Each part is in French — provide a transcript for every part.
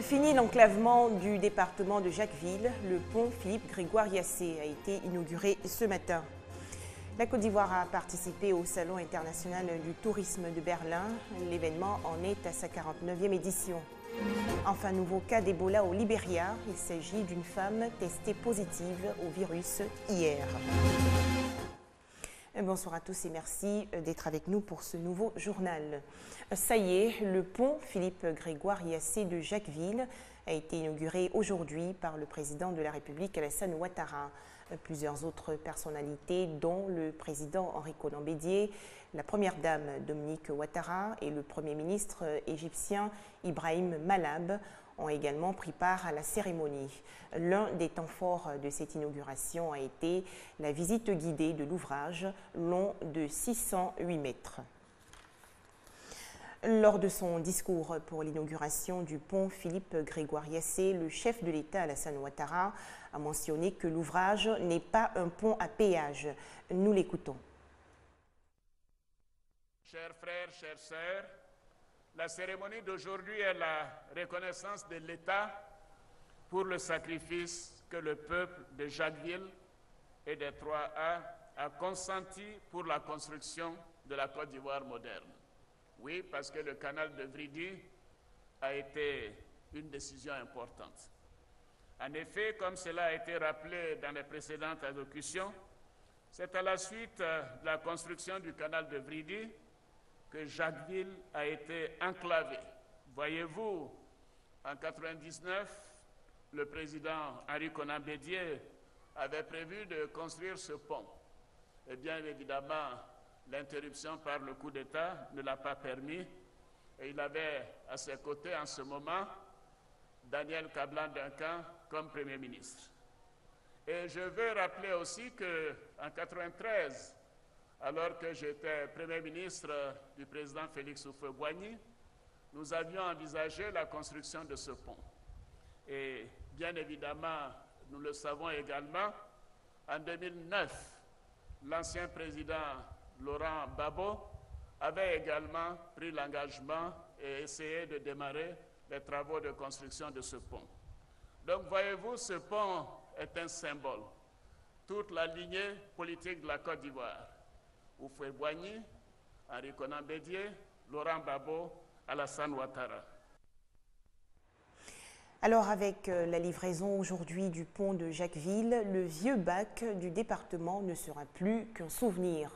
Fini l'enclavement du département de Jacquesville, le pont Philippe-Grégoire-Yassé a été inauguré ce matin. La Côte d'Ivoire a participé au Salon international du tourisme de Berlin. L'événement en est à sa 49e édition. Enfin, nouveau cas d'Ebola au Libéria. Il s'agit d'une femme testée positive au virus hier. Bonsoir à tous et merci d'être avec nous pour ce nouveau journal. Ça y est, le pont Philippe-Grégoire-Yassé de Jacquesville a été inauguré aujourd'hui par le président de la République, Alassane Ouattara. Plusieurs autres personnalités, dont le président Henri Konan Bédié, la première dame Dominique Ouattara et le premier ministre égyptien Ibrahim Malab, ont également pris part à la cérémonie. L'un des temps forts de cette inauguration a été la visite guidée de l'ouvrage, long de 608 mètres. Lors de son discours pour l'inauguration du pont Philippe-Grégoire-Yassé, le chef de l'État, Alassane Ouattara, a mentionné que l'ouvrage n'est pas un pont à péage. Nous l'écoutons. Chers frères, chères sœurs, la cérémonie d'aujourd'hui est la reconnaissance de l'État pour le sacrifice que le peuple de Jacquesville et des 3A a consenti pour la construction de la Côte d'Ivoire moderne. Oui, parce que le canal de Vridi a été une décision importante. En effet, comme cela a été rappelé dans les précédentes allocutions, c'est à la suite de la construction du canal de Vridi que Jacquesville a été enclavé. Voyez-vous, en 1999, le président Henri Konan Bédié avait prévu de construire ce pont. Et bien évidemment, l'interruption par le coup d'État ne l'a pas permis. Et il avait à ses côtés en ce moment Daniel Kablan-Duncan comme Premier ministre. Et je veux rappeler aussi qu'en 1993, alors que j'étais Premier ministre du président Félix Houphouët-Boigny, nous avions envisagé la construction de ce pont. Et bien évidemment, nous le savons également, en 2009, l'ancien président Laurent Gbagbo avait également pris l'engagement et essayé de démarrer les travaux de construction de ce pont. Donc voyez-vous, ce pont est un symbole. Toute la lignée politique de la Côte d'Ivoire, Houphouët-Boigny, Henri Konan Bédié, Laurent Gbagbo, Alassane Ouattara. Alors avec la livraison aujourd'hui du pont de Jacquesville, le vieux bac du département ne sera plus qu'un souvenir.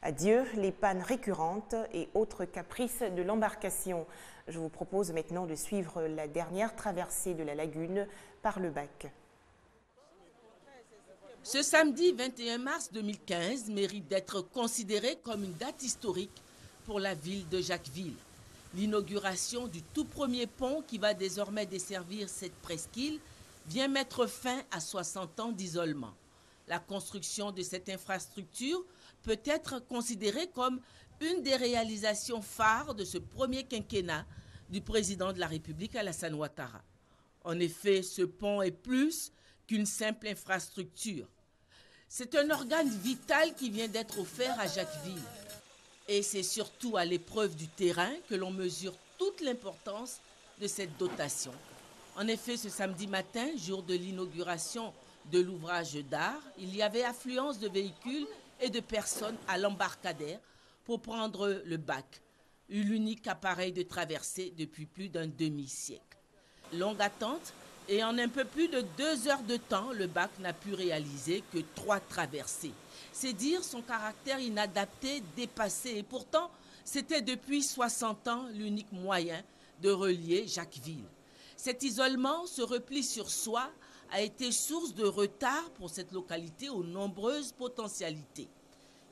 Adieu les pannes récurrentes et autres caprices de l'embarcation. Je vous propose maintenant de suivre la dernière traversée de la lagune par le bac. Ce samedi 21 mars 2015 mérite d'être considéré comme une date historique pour la ville de Jacquesville. L'inauguration du tout premier pont qui va désormais desservir cette presqu'île vient mettre fin à 60 ans d'isolement. La construction de cette infrastructure peut être considérée comme une des réalisations phares de ce premier quinquennat du président de la République, Alassane Ouattara. En effet, ce pont est plus qu'une simple infrastructure. C'est un organe vital qui vient d'être offert à Jacquesville. Et c'est surtout à l'épreuve du terrain que l'on mesure toute l'importance de cette dotation. En effet, ce samedi matin, jour de l'inauguration de l'ouvrage d'art, il y avait affluence de véhicules et de personnes à l'embarcadère pour prendre le bac, l'unique appareil de traversée depuis plus d'un demi-siècle. Longue attente, et en un peu plus de 2 heures de temps, le bac n'a pu réaliser que 3 traversées. C'est dire son caractère inadapté, dépassé. Et pourtant, c'était depuis 60 ans l'unique moyen de relier Jacquesville. Cet isolement, ce repli sur soi, a été source de retard pour cette localité aux nombreuses potentialités.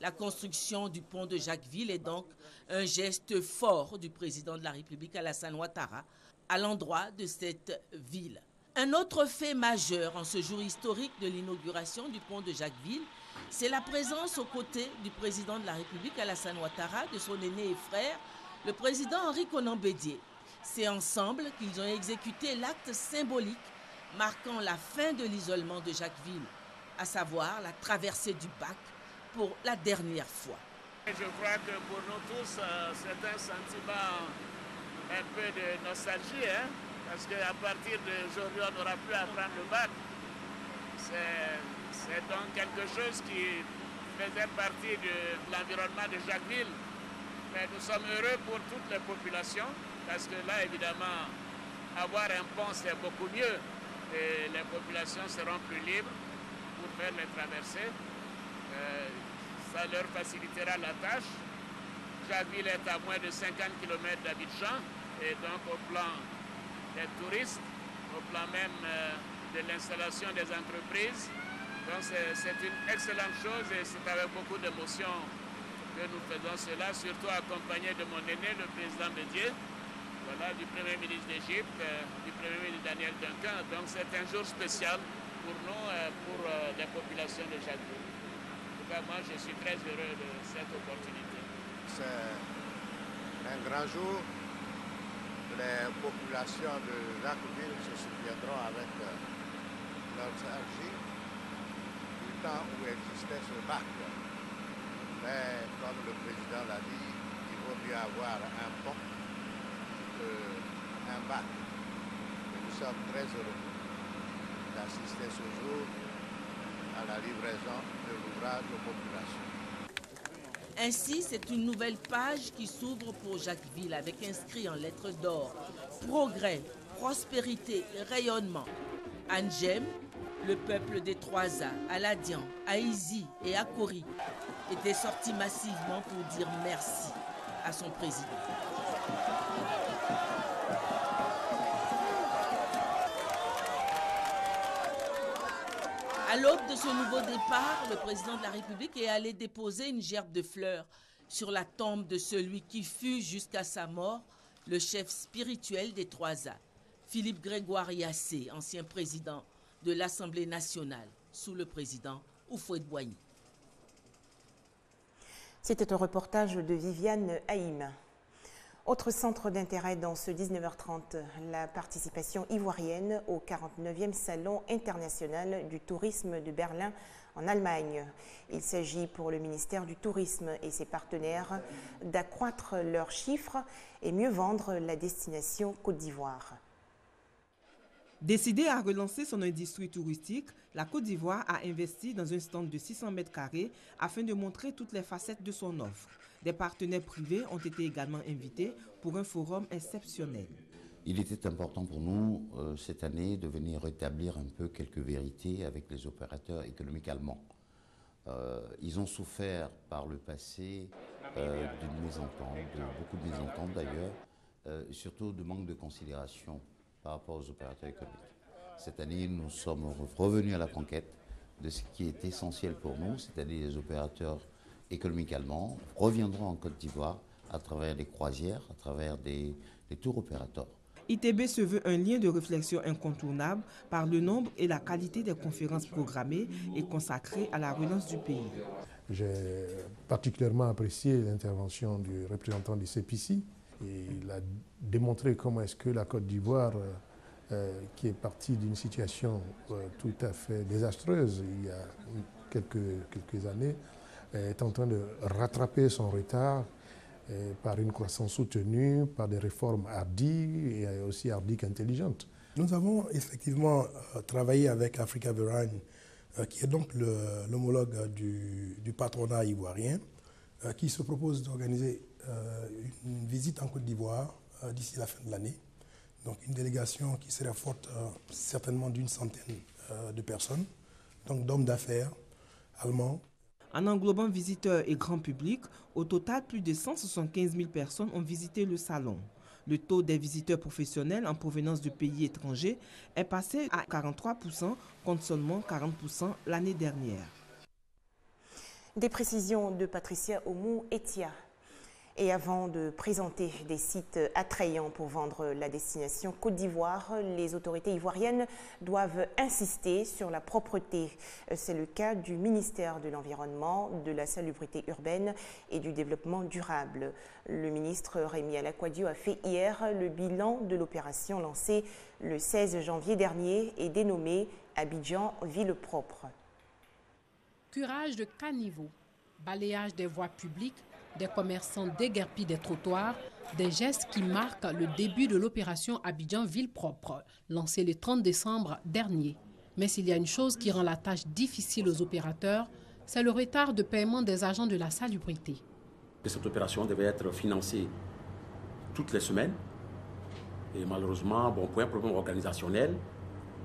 La construction du pont de Jacquesville est donc un geste fort du président de la République, Alassane Ouattara, à l'endroit de cette ville. Un autre fait majeur en ce jour historique de l'inauguration du pont de Jacquesville, c'est la présence aux côtés du président de la République, Alassane Ouattara, de son aîné et frère, le président Henri Konan Bédié. C'est ensemble qu'ils ont exécuté l'acte symbolique marquant la fin de l'isolement de Jacquesville, à savoir la traversée du bac pour la dernière fois. Je crois que pour nous tous, c'est un sentiment un peu de nostalgie, parce qu'à partir d'aujourd'hui, on n'aura plus à prendre le bac. C'est donc quelque chose qui faisait partie de l'environnement de Jacquesville. Mais nous sommes heureux pour toutes les populations, parce que là, évidemment, avoir un pont, c'est beaucoup mieux. Et les populations seront plus libres pour faire les traversées. Ça leur facilitera la tâche. Jacquesville est à moins de 50 km d'Abidjan, et donc au plan des touristes, au plan même de l'installation des entreprises. Donc c'est une excellente chose et c'est avec beaucoup d'émotion que nous faisons cela, surtout accompagné de mon aîné, le président Bédié, voilà, du Premier ministre d'Égypte, du Premier ministre Daniel Duncan. Donc c'est un jour spécial pour nous, pour les populations de Jacquesville. En tout cas, moi je suis très heureux de cette opportunité. C'est un grand jour. Les populations de Jacquesville se souviendront avec nostalgie du temps où existait ce bac. Mais comme le président l'a dit, il vaut mieux avoir un pont qu'un bac. Et nous sommes très heureux d'assister ce jour à la livraison de l'ouvrage aux populations. Ainsi, c'est une nouvelle page qui s'ouvre pour Jacquesville avec inscrit en lettres d'or progrès, prospérité et rayonnement. Anjem, le peuple des Trois-A, Aladian, Haïzi et Akori étaient sortis massivement pour dire merci à son président. À l'aube de ce nouveau départ, le président de la République est allé déposer une gerbe de fleurs sur la tombe de celui qui fut, jusqu'à sa mort, le chef spirituel des Trois-A, Philippe Grégoire Yassé, ancien président de l'Assemblée nationale, sous le président Houphouët-Boigny. C'était un reportage de Viviane Haïm. Autre centre d'intérêt dans ce 19h30, la participation ivoirienne au 49e Salon international du tourisme de Berlin en Allemagne. Il s'agit pour le ministère du Tourisme et ses partenaires d'accroître leurs chiffres et mieux vendre la destination Côte d'Ivoire. Décidée à relancer son industrie touristique, la Côte d'Ivoire a investi dans un stand de 600 mètres carrés afin de montrer toutes les facettes de son offre. Des partenaires privés ont été également invités pour un forum exceptionnel. Il était important pour nous cette année de venir rétablir un peu quelques vérités avec les opérateurs économiques allemands. Ils ont souffert par le passé d'une mésentente, de beaucoup de mésententes d'ailleurs, surtout de manque de considération par rapport aux opérateurs économiques. Cette année, nous sommes revenus à la conquête de ce qui est essentiel pour nous, c'est-à-dire les opérateurs économiques allemands reviendront en Côte d'Ivoire à travers des croisières, à travers des tours opérateurs. ITB se veut un lien de réflexion incontournable par le nombre et la qualité des conférences programmées et consacrées à la relance du pays. J'ai particulièrement apprécié l'intervention du représentant du CPC. Et il a démontré comment est-ce que la Côte d'Ivoire, qui est partie d'une situation tout à fait désastreuse il y a quelques années, est en train de rattraper son retard par une croissance soutenue, par des réformes hardies et aussi hardies qu'intelligentes. Nous avons effectivement travaillé avec Africa Veragne, qui est donc l'homologue du patronat ivoirien, qui se propose d'organiser une visite en Côte d'Ivoire d'ici la fin de l'année. Donc une délégation qui serait forte certainement d'une centaine de personnes, donc d'hommes d'affaires allemands. En englobant visiteurs et grand public, au total, plus de 175 000 personnes ont visité le salon. Le taux des visiteurs professionnels en provenance de pays étrangers est passé à 43% contre seulement 40% l'année dernière. Des précisions de Patricia Oumou-Etia. Et avant de présenter des sites attrayants pour vendre la destination Côte d'Ivoire, les autorités ivoiriennes doivent insister sur la propreté. C'est le cas du ministère de l'Environnement, de la Salubrité urbaine et du Développement durable. Le ministre Rémi Alakwadio a fait hier le bilan de l'opération lancée le 16 janvier dernier et dénommée Abidjan Ville propre. Curage de caniveaux, balayage des voies publiques, Des commerçants déguerpis des trottoirs, des gestes qui marquent le début de l'opération Abidjan Ville Propre, lancée le 30 décembre dernier. Mais s'il y a une chose qui rend la tâche difficile aux opérateurs, c'est le retard de paiement des agents de la salubrité. Cette opération devait être financée toutes les semaines. Et malheureusement, pour un problème organisationnel,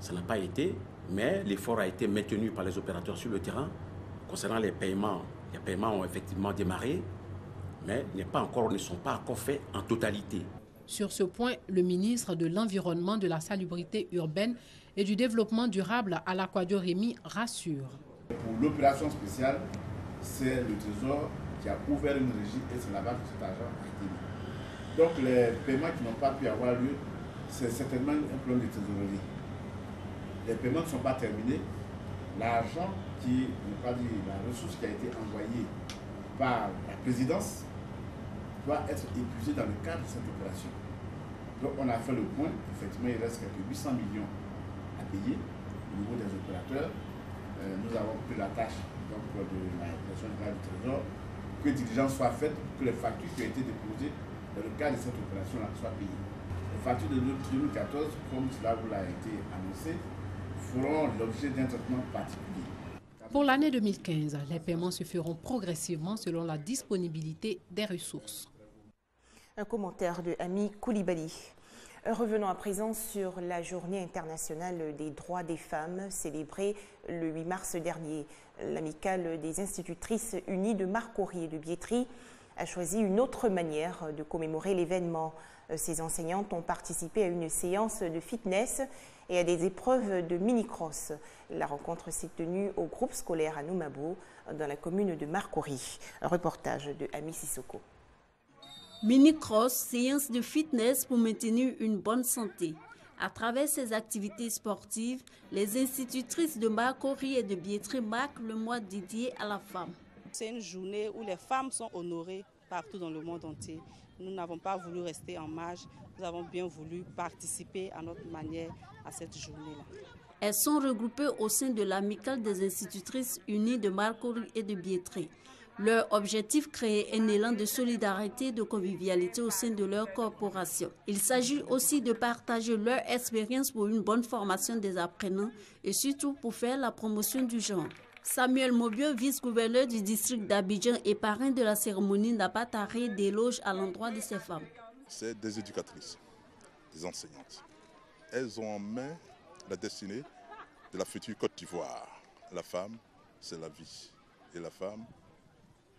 ça n'a pas été. Mais l'effort a été maintenu par les opérateurs sur le terrain. Concernant les paiements ont effectivement démarré, mais ne sont pas encore faits en totalité. Sur ce point, le ministre de l'Environnement, de la Salubrité urbaine et du Développement durable, Alaquadio Rémy, rassure. Pour l'opération spéciale, c'est le Trésor qui a ouvert une régie et c'est là-bas que cet argent a été mis. Donc les paiements qui n'ont pas pu avoir lieu, c'est certainement un problème de trésorerie. Les paiements ne sont pas terminés. L'argent la ressource qui a été envoyée par la présidence doit être épuisée dans le cadre de cette opération. Donc on a fait le point, effectivement il reste quelques 800 millions à payer au niveau des opérateurs. Nous avons pris la tâche donc, de la direction générale du Trésor, que diligence soit faite, que les factures qui ont été déposées dans le cadre de cette opération-là soient payées. Les factures de 2014, comme cela vous l'a été annoncé, feront l'objet d'un traitement particulier. Pour l'année 2015, les paiements se feront progressivement selon la disponibilité des ressources. Un commentaire de Ami Koulibaly. Revenons à présent sur la Journée internationale des droits des femmes célébrée le 8 mars dernier. L'amicale des institutrices unies de Marcory et de Biétry a choisi une autre manière de commémorer l'événement. Ces enseignantes ont participé à une séance de fitness et à des épreuves de mini-cross. La rencontre s'est tenue au groupe scolaire à Noumabo, dans la commune de Marcory. Un reportage de Ami Sissoko. Mini-cross, séance de fitness pour maintenir une bonne santé. À travers ces activités sportives, les institutrices de Marcory et de Biétry marquent le mois dédié à la femme. C'est une journée où les femmes sont honorées partout dans le monde entier. Nous n'avons pas voulu rester en marge, nous avons bien voulu participer à notre manière à cette journée-là. Elles sont regroupées au sein de l'amicale des institutrices unies de Marcory et de Biétry. Leur objectif, créer un élan de solidarité et de convivialité au sein de leur corporation. Il s'agit aussi de partager leur expérience pour une bonne formation des apprenants et surtout pour faire la promotion du genre. Samuel Mobio, vice-gouverneur du district d'Abidjan et parrain de la cérémonie, n'a pas taré d'éloges à l'endroit de ces femmes. C'est des éducatrices, des enseignantes. Elles ont en main la destinée de la future Côte d'Ivoire. La femme, c'est la vie. Et la femme,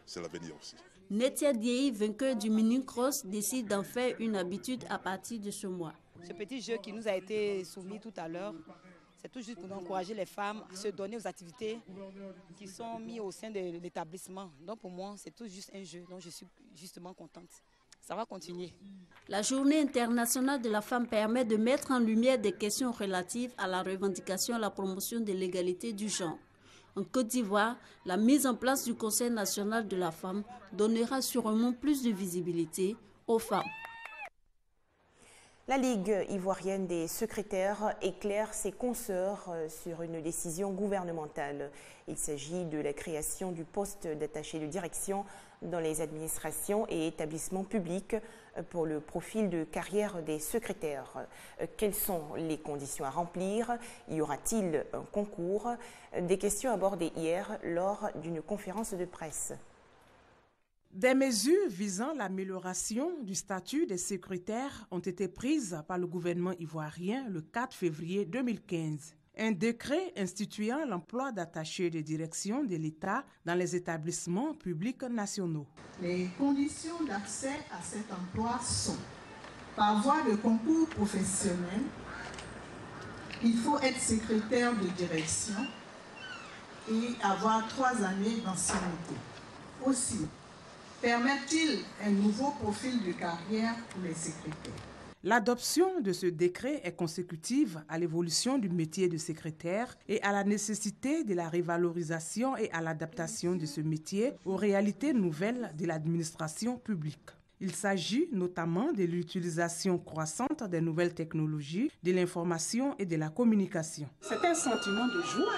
c'est l'avenir aussi. Netia Diei, vainqueur du mini-cross, décide d'en faire une habitude à partir de ce mois. Ce petit jeu qui nous a été soumis tout à l'heure, c'est tout juste pour encourager les femmes à se donner aux activités qui sont mises au sein de l'établissement. Donc pour moi, c'est tout juste un jeu, donc je suis justement contente. Ça va continuer. La Journée internationale de la femme permet de mettre en lumière des questions relatives à la revendication et à la promotion de l'égalité du genre. En Côte d'Ivoire, la mise en place du Conseil national de la femme donnera sûrement plus de visibilité aux femmes. La Ligue ivoirienne des secrétaires éclaire ses consoeurs sur une décision gouvernementale. Il s'agit de la création du poste d'attaché de direction dans les administrations et établissements publics pour le profil de carrière des secrétaires. Quelles sont les conditions à remplir? Y aura-t-il un concours? Des questions abordées hier lors d'une conférence de presse. Des mesures visant l'amélioration du statut des secrétaires ont été prises par le gouvernement ivoirien le 4 février 2015. Un décret instituant l'emploi d'attachés de direction de l'État dans les établissements publics nationaux. Les conditions d'accès à cet emploi sont par voie de concours professionnel. Il faut être secrétaire de direction et avoir 3 années d'ancienneté. Aussi, permet-il un nouveau profil de carrière pour les secrétaires? L'adoption de ce décret est consécutive à l'évolution du métier de secrétaire et à la nécessité de la révalorisation et à l'adaptation de ce métier aux réalités nouvelles de l'administration publique. Il s'agit notamment de l'utilisation croissante des nouvelles technologies, de l'information et de la communication. C'est un sentiment de joie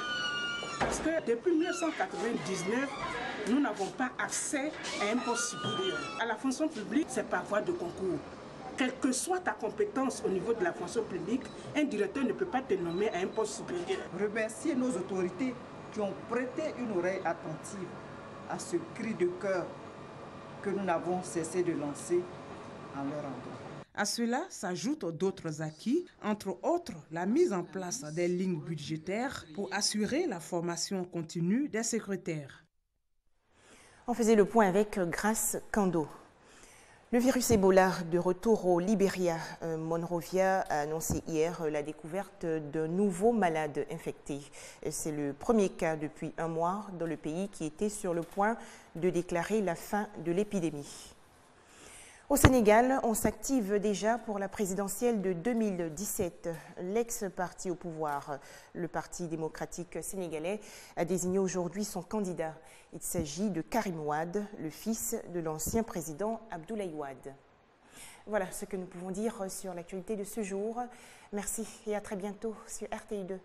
parce que depuis 1999, nous n'avons pas accès à un poste supérieur. À la fonction publique, c'est par voie de concours. Quelle que soit ta compétence au niveau de la fonction publique, un directeur ne peut pas te nommer à un poste supérieur. Remercier nos autorités qui ont prêté une oreille attentive à ce cri de cœur que nous n'avons cessé de lancer en leur endroit. À cela s'ajoutent d'autres acquis, entre autres la mise en place des lignes budgétaires pour assurer la formation continue des secrétaires. On faisait le point avec Grace Kando. Le virus Ebola de retour au Libéria. Monrovia a annoncé hier la découverte d'un nouveau malade infecté. C'est le premier cas depuis un mois dans le pays qui était sur le point de déclarer la fin de l'épidémie. Au Sénégal, on s'active déjà pour la présidentielle de 2017. L'ex-parti au pouvoir, le Parti démocratique sénégalais, a désigné aujourd'hui son candidat. Il s'agit de Karim Wade, le fils de l'ancien président Abdoulaye Wade. Voilà ce que nous pouvons dire sur l'actualité de ce jour. Merci et à très bientôt sur RTI2.